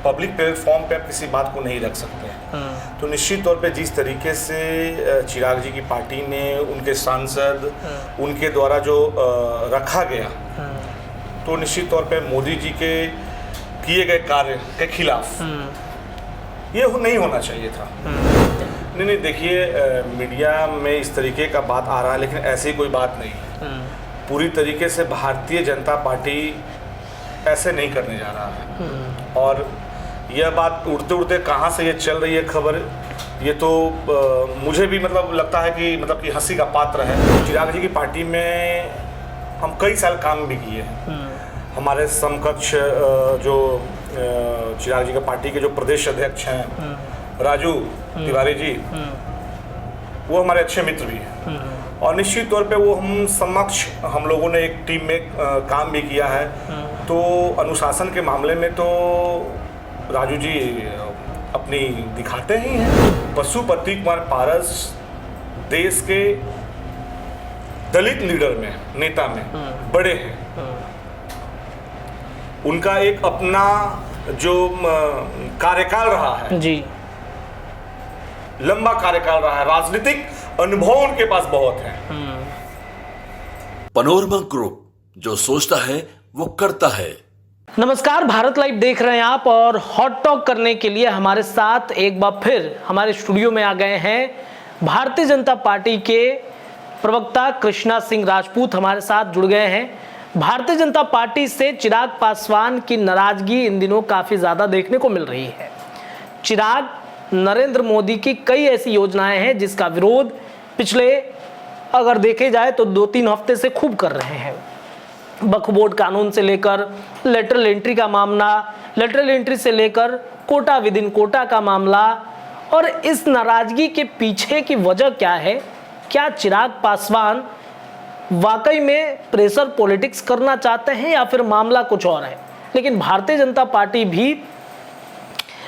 Public platform पे आप किसी बात को नहीं रख सकते हैं। तो निश्चित तौर पे जिस तरीके से चिराग जी की पार्टी ने उनके सांसद उनके द्वारा जो रखा गया, तो निश्चित तौर पे मोदी जी के किए गए कार्य के खिलाफ ये नहीं होना चाहिए था। नहीं, देखिए मीडिया में इस तरीके का बात आ रहा है, लेकिन ऐसी कोई बात नहीं है। पूरी तरीके से भारतीय जनता पार्टी ऐसे नहीं करने जा रहा है। और यह बात उड़ते उड़ते कहाँ से ये चल रही है खबर, ये तो मुझे भी मतलब लगता है कि हंसी का पात्र है। चिराग जी की पार्टी में हम कई साल काम भी किए हैं। हमारे समकक्ष जो चिराग जी की पार्टी के जो प्रदेश अध्यक्ष हैं राजू तिवारी जी, वो हमारे अच्छे मित्र भी हैं। और निश्चित तौर पे वो हम लोगों ने एक टीम में काम भी किया है। तो अनुशासन के मामले में तो राजू जी अपनी दिखाते ही हैं। पशुपति कुमार पारस देश के दलित लीडर में, नेता में बड़े हैं। उनका एक अपना जो कार्यकाल रहा है जी, लंबा कार्यकाल रहा है, राजनीतिक अनुभव उनके पास बहुत है। पनोरमा ग्रुप, जो सोचता है वो करता है। नमस्कार, भारत लाइव देख रहे हैं आप, और हॉट टॉक करने के लिए हमारे साथ एक बार फिर हमारे स्टूडियो में आ गए हैं भारतीय जनता पार्टी के प्रवक्ता कृष्णा सिंह राजपूत हमारे साथ जुड़ गए हैं। भारतीय जनता पार्टी से चिराग पासवान की नाराजगी इन दिनों काफी ज्यादा देखने को मिल रही है। चिराग नरेंद्र मोदी की कई ऐसी योजनाएं हैं जिसका विरोध पिछले अगर देखे जाए तो 2-3 हफ्ते से खूब कर रहे हैं। वक्फ बोर्ड कानून से लेकर लेटरल एंट्री का मामला, लेटरल एंट्री से लेकर कोटा विद इन कोटा का मामला। और इस नाराजगी के पीछे की वजह क्या है? क्या चिराग पासवान वाकई में प्रेशर पॉलिटिक्स करना चाहते हैं या फिर मामला कुछ और है? लेकिन भारतीय जनता पार्टी भी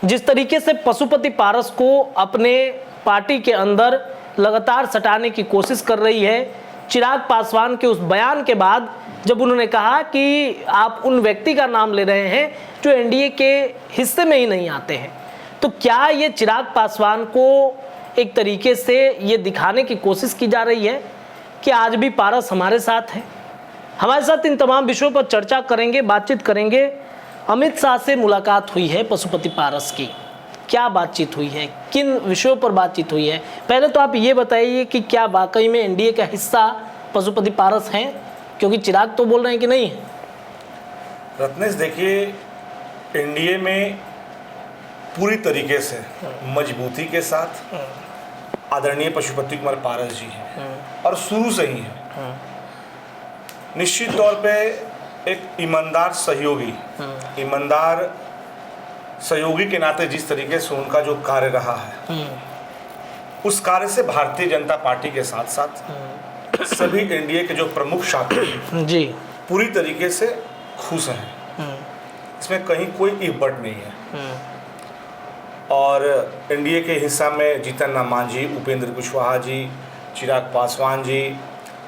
जिस तरीके से पशुपति पारस को अपने पार्टी के अंदर लगातार सटाने की कोशिश कर रही है, चिराग पासवान के उस बयान के बाद जब उन्होंने कहा कि आप उन व्यक्ति का नाम ले रहे हैं जो एनडीए के हिस्से में ही नहीं आते हैं, तो क्या ये चिराग पासवान को एक तरीके से ये दिखाने की कोशिश की जा रही है कि आज भी पारस हमारे साथ है? हमारे साथ इन तमाम विषयों पर चर्चा करेंगे, बातचीत करेंगे। अमित शाह से मुलाकात हुई है पशुपति पारस की, क्या बातचीत हुई है, किन विषयों पर बातचीत हुई है? पहले तो आप ये बताइए कि क्या वाकई में एनडीए का हिस्सा पशुपति पारस हैं, क्योंकि चिराग तो बोल रहे हैं कि नहीं है। रत्नेश, देखिए एनडीए में पूरी तरीके से मजबूती के साथ आदरणीय पशुपति कुमार पारस जी हैं और शुरू से ही हैं। निश्चित तौर पे एक ईमानदार सहयोगी के नाते जिस तरीके से उनका जो कार्य रहा है, उस कार्य से भारतीय जनता पार्टी के साथ साथ सभी एनडीए के जो प्रमुख साथी जी पूरी तरीके से खुश हैं। इसमें कहीं कोई इफबट नहीं है। और एनडीए के हिस्सा में जीतन राम मांझी, उपेंद्र कुशवाहा जी, चिराग पासवान जी,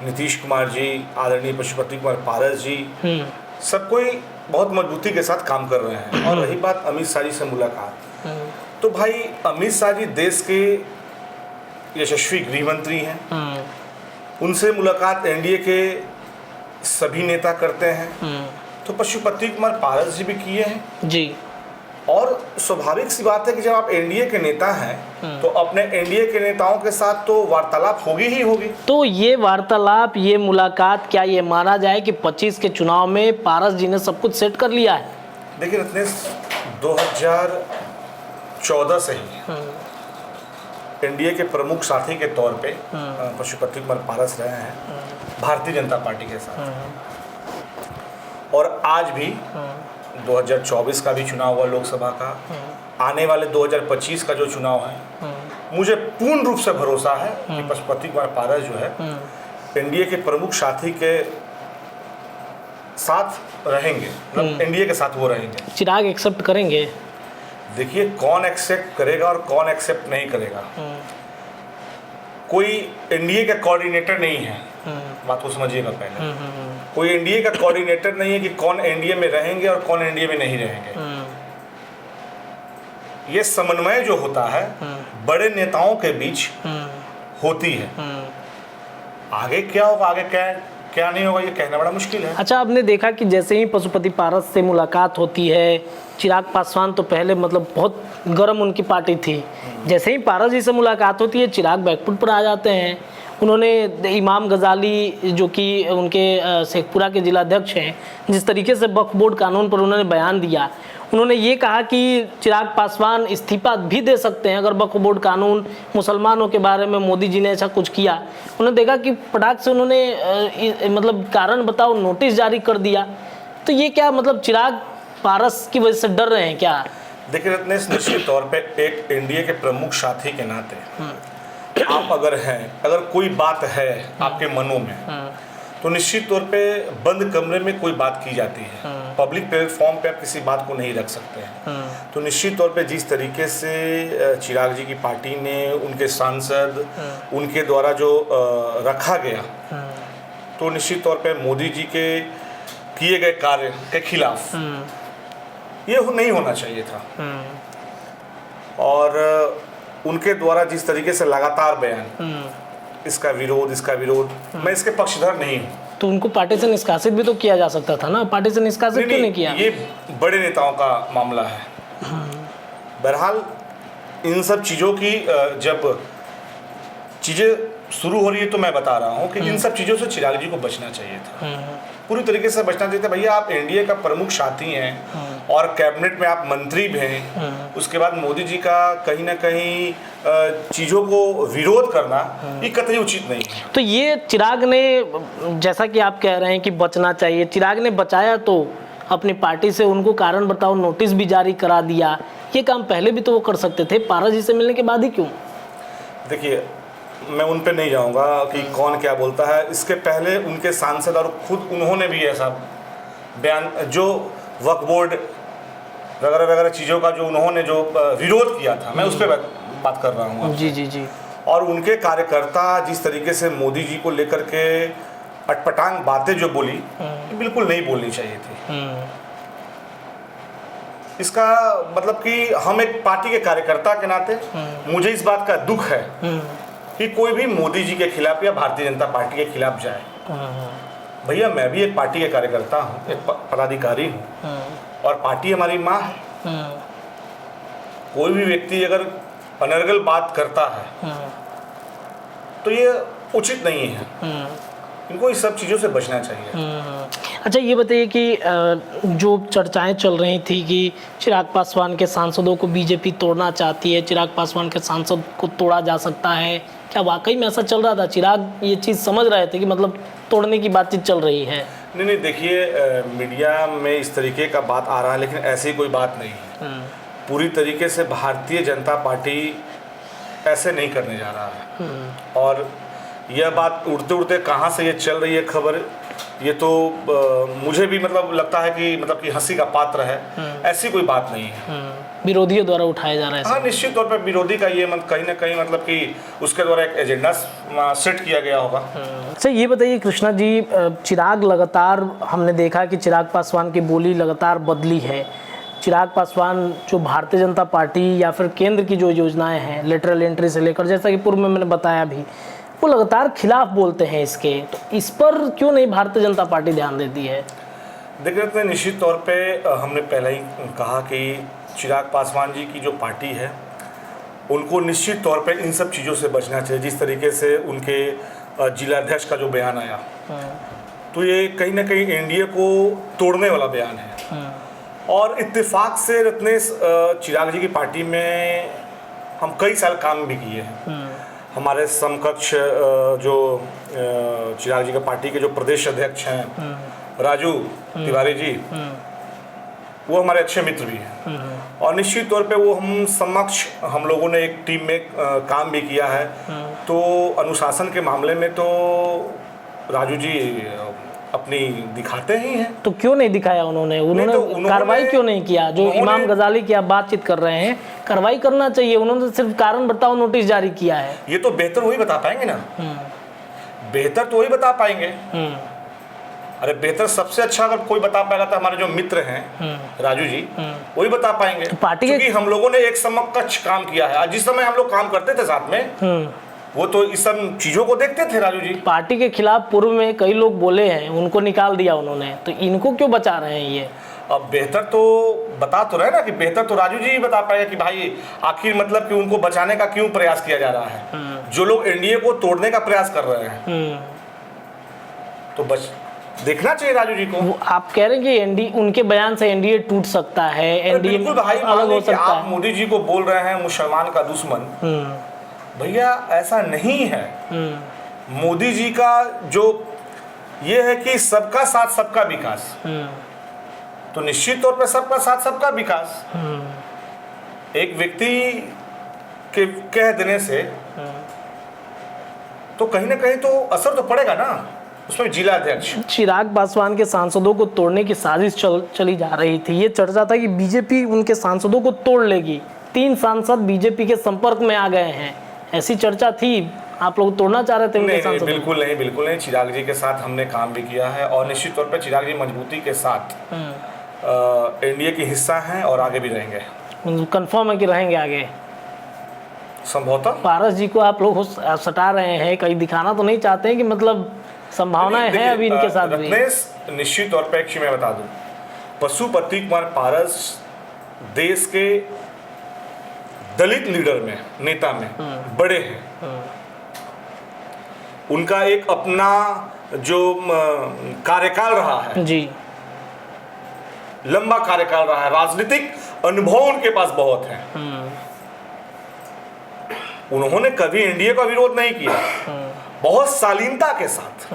नीतीश कुमार जी, आदरणीय पशुपति कुमार पारस जी, सब कोई बहुत मजबूती के साथ काम कर रहे हैं। और रही बात अमित शाह जी से मुलाकात, तो भाई अमित शाह जी देश के यशस्वी गृह मंत्री हैं। उनसे मुलाकात एनडीए के सभी नेता करते हैं, तो पशुपति कुमार पारस जी भी किए हैं जी। और स्वाभाविक सी बात है कि जब आप एनडीए के नेता हैं तो अपने एनडीए के नेताओं के साथ तो वार्तालाप होगी ही होगी। तो ये वार्तालाप, ये मुलाकात, क्या ये माना जाए कि 25 के चुनाव में पारस जी ने सब कुछ सेट कर लिया है? देखिए रत्नेश, 2014 से ही एनडीए के प्रमुख साथी के तौर पे पशुपति कुमार पारस रहे हैं भारतीय जनता पार्टी के साथ। और आज भी 2024 का भी चुनाव हुआ लोकसभा का, आने वाले 2025 का जो चुनाव है, मुझे पूर्ण रूप से भरोसा है कि पशुपति कुमार पारस जो है एनडीए के प्रमुख साथी के साथ रहेंगे, मतलब एनडीए के साथ वो रहेंगे। चिराग एक्सेप्ट करेंगे? देखिए, कौन एक्सेप्ट करेगा और कौन एक्सेप्ट नहीं करेगा, कोई एनडीए का कोऑर्डिनेटर नहीं है, बात को समझिएगा पहले। कोई एनडीए का कोऑर्डिनेटर नहीं है कि कौन एनडीए में रहेंगे और कौन एनडीए में नहीं रहेंगे। ये समन्वय जो होता है बड़े नेताओं के बीच होती है। आगे क्या होगा, आगे क्या नहीं होगा, ये कहना बड़ा मुश्किल है। अच्छा, आपने देखा कि जैसे ही पशुपति पारस से मुलाकात होती है, चिराग पासवान तो पहले मतलब बहुत गर्म उनकी पार्टी थी, जैसे ही पारस जी से मुलाकात होती है चिराग बैकफुट पर आ जाते हैं। उन्होंने इमाम गजाली जो कि उनके शेखपुरा के जिलाध्यक्ष हैं, जिस तरीके से वक्फ बोर्ड कानून पर उन्होंने बयान दिया, उन्होंने ये कहा कि चिराग पासवान इस्तीफा भी दे सकते हैं अगर वक्फ बोर्ड कानून मुसलमानों के बारे में मोदी जी ने ऐसा कुछ किया। उन्होंने देखा कि फटाक से उन्होंने मतलब कारण बताओ नोटिस जारी कर दिया। तो ये क्या मतलब चिराग पारस की वजह से डर रहे हैं क्या? देखिए रत्नेश, निश्चित तौर पे एक एनडीए के प्रमुख साथी के नाते आप अगर कोई बात है आपके मनों में तो निश्चित तौर पे बंद कमरे में कोई बात की जाती है। पब्लिक प्लेटफॉर्म पे आप किसी बात को नहीं रख सकते हैं। तो निश्चित तौर पे जिस तरीके से चिराग जी की पार्टी ने, उनके सांसद, उनके द्वारा जो रखा गया, तो निश्चित तौर पे मोदी जी के किए गए कार्य के खिलाफ ये नहीं होना चाहिए था। और उनके द्वारा जिस तरीके से लगातार बयान, इसका विरोध, मैं इसके पक्षधर नहीं हूँ। तो उनको पार्टी से निष्कासित भी तो किया जा सकता था ना, पार्टी से निष्कासित क्यों नहीं किया? ये बड़े नेताओं का मामला है। बहरहाल इन सब चीज़ों की जब चीज़ें शुरू हो रही है तो मैं बता रहा हूँ कि इन सब चीज़ों से चिराग जी को बचना चाहिए था, पूरी तरीके से बचना चाहिए था। भैया आप एनडीए का प्रमुख साथी हैं और कैबिनेट में आप मंत्री भी हैं, उसके बाद मोदी जी का कहीं ना कहीं चीज़ों को विरोध करना ये कतई उचित नहीं है। तो ये चिराग ने, जैसा कि आप कह रहे हैं कि बचना चाहिए, चिराग ने बचाया तो अपनी पार्टी से उनको कारण बताओ नोटिस भी जारी करा दिया। ये काम पहले भी तो वो कर सकते थे, पारस जी से मिलने के बाद ही क्यों? देखिए मैं उन पे नहीं जाऊंगा कि कौन क्या बोलता है। इसके पहले उनके सांसद और खुद उन्होंने भी ऐसा बयान, जो वक्फ बोर्ड वगैरह चीज़ों का जो उन्होंने जो विरोध किया था, मैं उस पर बात कर रहा हूँ। जी। और उनके कार्यकर्ता जिस तरीके से मोदी जी को लेकर के अटपटांग बातें जो बोली, बिल्कुल नहीं बोलनी चाहिए थी। इसका मतलब कि हम एक पार्टी के कार्यकर्ता के नाते मुझे इस बात का दुख है कि कोई भी मोदी जी के खिलाफ या भारतीय जनता पार्टी के खिलाफ जाए। भैया मैं भी एक पार्टी के कार्यकर्ता हूँ, एक पदाधिकारी हूँ, और पार्टी हमारी माँ है। कोई भी व्यक्ति अगर अनर्गल बात करता है तो ये उचित नहीं है, इनको इस सब चीज़ों से बचना चाहिए। अच्छा ये बताइए कि जो चर्चाएं चल रही थी कि चिराग पासवान के सांसदों को बीजेपी तोड़ना चाहती है, चिराग पासवान के सांसद को तोड़ा जा सकता है, क्या वाकई में ऐसा चल रहा था? चिराग ये चीज़ समझ रहे थे कि मतलब तोड़ने की बातचीत चल रही है? नहीं, देखिए मीडिया में इस तरीके का बात आ रहा है, लेकिन ऐसी कोई बात नहीं है। पूरी तरीके से भारतीय जनता पार्टी ऐसे नहीं करने जा रहा है। और यह बात उड़ते उड़ते कहाँ से ये चल रही है खबर, ये तो मुझे भी मतलब लगता है कि हंसी का पात्र है। ऐसी कोई बात नहीं है, विरोधियों द्वारा उठाया जा रहा है। हाँ, निश्चित तौर पर विरोधी का ये कहीं ना कहीं मतलब कि उसके द्वारा एक एजेंडा सेट किया गया होगा। अच्छा ये बताइए कृष्णा जी, चिराग लगातार, हमने देखा कि चिराग पासवान की बोली लगातार बदली है। चिराग पासवान जो भारतीय जनता पार्टी या फिर केंद्र की जो योजनाएं हैं लेटरल एंट्री से लेकर, जैसा कि पूर्व में मैंने बताया भी, वो लगातार खिलाफ बोलते हैं इसके। तो इस पर क्यों नहीं भारतीय जनता पार्टी ध्यान देती है? देखिए निश्चित तौर पे हमने पहले ही कहा कि चिराग पासवान जी की जो पार्टी है उनको निश्चित तौर पे इन सब चीज़ों से बचना चाहिए। जिस तरीके से उनके जिलाध्यक्ष का जो बयान आया, तो ये कहीं ना कहीं एनडीए को तोड़ने वाला बयान है। और इत्तेफाक से रत्नेश, चिराग जी की पार्टी में हम कई साल काम भी किए हैं। हमारे समकक्ष जो चिराग जी की पार्टी के जो प्रदेश अध्यक्ष हैं राजू तिवारी जी, वो हमारे अच्छे मित्र भी हैं। और निश्चित तौर पे वो हम लोगों ने एक टीम में काम भी किया है। तो अनुशासन के मामले में तो राजू जी अपनी दिखाते ही हैं। तो क्यों नहीं दिखाया उन्होंने कार्रवाई क्यों नहीं किया? जो इमाम गजाली की आप बातचीत कर रहे हैं, कार्रवाई करना चाहिए। उन्होंने सिर्फ कारण बताओ नोटिस जारी किया है। ये तो बेहतर वही बता पाएंगे ना, बेहतर तो वही बता पाएंगे। अरे बेहतर सबसे अच्छा अगर कोई बता पाएगा तो हमारे जो मित्र हैं राजू जी वही बता पाएंगे। पार्टी क्योंकि हम लोगों ने एक समकक्ष काम किया है। जिस समय हम लोग काम करते थे साथ में वो तो इस सब चीजों को देखते थे राजू जी। पार्टी के खिलाफ पूर्व में कई लोग बोले हैं, उनको निकाल दिया उन्होंने, तो इनको क्यों बचा रहे हैं ये? अब बेहतर तो बता तो रहे ना कि बेहतर तो राजू जी ही बता पाएगा कि भाई आखिर मतलब कि उनको बचाने का क्यों प्रयास किया जा रहा है। जो लोग एनडीए को तोड़ने का प्रयास कर रहे हैं तो बस देखना चाहिए राजू जी को। आप कह रहे हैं कि एनडीए, उनके बयान से एनडीए टूट सकता है, एनडीए अलग हो सकता है। आप मोदी जी को बोल रहे हैं मुसलमान का दुश्मन, भैया ऐसा नहीं है। मोदी जी का जो ये है कि सबका साथ सबका विकास, तो निश्चित तौर पर सबका साथ सबका विकास एक व्यक्ति के कह देने से तो कहीं ना कहीं तो असर तो पड़ेगा ना उसमें। जिला अध्यक्ष चिराग पासवान के सांसदों को तोड़ने की साजिश चली जा रही थी। ये चर्चा था कि बीजेपी उनके सांसदों को तोड़ लेगी। 3 सांसद बीजेपी के संपर्क में आ गए हैं, ऐसी चर्चा थी। आप लोग तोड़ना चाह रहे थे उनके सांसदों? बिल्कुल नहीं, बिल्कुल नहीं। चिराग जी के साथ हमने काम भी किया है और निश्चित तौर पर चिराग जी मजबूती के साथ एनडीए की हिस्सा हैं और आगे भी रहेंगे। कंफर्म है कि रहेंगे आगे? संभवतः पारस जी को आप लोग सटा रहे हैं, कहीं दिखाना तो नहीं चाहते हैं कि मतलब संभावनाएं हैं अभी इनके साथ भी? निश्चित तौर पर एक चीज मैं बता दूं, पशुपति कुमार पारस देश के दलित लीडर में, नेता में बड़े हैं। उनका एक अपना जो कार्यकाल रहा है जी, लंबा कार्यकाल रहा है, राजनीतिक अनुभव उनके पास बहुत है। उन्होंने कभी एनडीए का विरोध नहीं किया, बहुत शालीनता के साथ।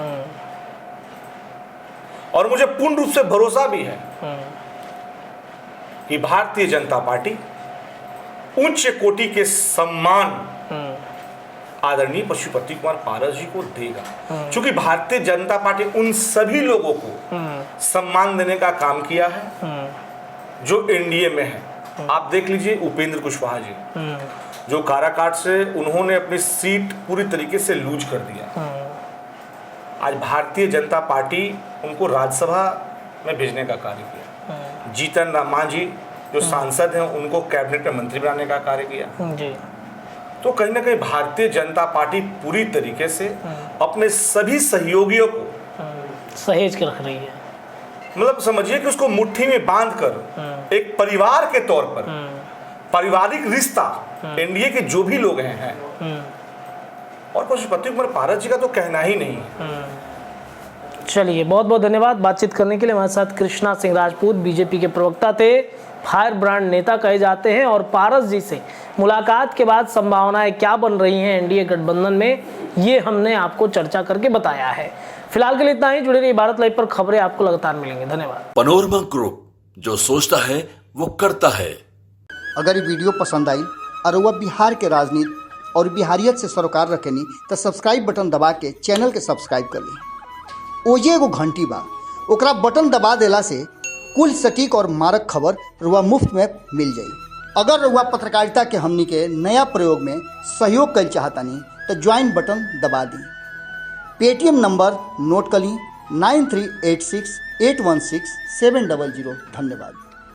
और मुझे पूर्ण रूप से भरोसा भी है कि भारतीय जनता पार्टी उच्च कोटि के सम्मान आदरणीय पशुपति कुमार पारस जी को देगा, क्योंकि भारतीय जनता पार्टी उन सभी लोगों को सम्मान देने का काम किया है जो एनडीए में है। आप देख लीजिए उपेंद्र कुशवाहा जी, जो काराकाट से उन्होंने अपनी सीट पूरी तरीके से लूज कर दिया। आज भारतीय जनता पार्टी उनको राज्यसभा में भेजने का कार्य किया। जीतन राम मांझी जो सांसद हैं उनको कैबिनेट में मंत्री बनाने का कार्य किया जी। तो कहीं ना कहीं भारतीय जनता पार्टी पूरी तरीके से अपने सभी सहयोगियों को सहेज के रख रही है। मतलब समझिए कि उसको मुट्ठी में बांधकर एक परिवार के तौर पर पारिवारिक रिश्ता एनडीए के जो भी लोग हैं और पशुपति कुमार पारस जी का तो कहना ही नहीं है। चलिए, बहुत बहुत धन्यवाद बातचीत करने के लिए। हमारे साथ कृष्णा सिंह राजपूत बीजेपी के प्रवक्ता थे, फायर ब्रांड नेता कहे जाते हैं, और पारस जी से मुलाकात के बाद संभावनाएं क्या बन रही हैं एनडीए गठबंधन में, ये हमने आपको चर्चा करके बताया है। फिलहाल के लिए इतना ही। जुड़े रहिए भारत लाइव पर, खबरें आपको लगातार मिलेंगी। धन्यवाद। पनोरमा ग्रुप, जो सोचता है वो करता है। अगर ये वीडियो पसंद आई और वह बिहार के राजनीति और बिहारियत से सरोकार रखेनी तो सब्सक्राइब बटन दबा के चैनल के सब्सक्राइब कर ली। ओजे एगो घंटी बा, ओकरा बटन दबा देला से कुल सटीक और मारक खबर रुआ मुफ्त में मिल जाई। अगर रुआ पत्रकारिता के हमनी के नया प्रयोग में सहयोग कर चाहतानी तो ज्वाइन बटन दबा दी। पेटीएम नंबर नोट कर ली 9386816700। धन्यवाद।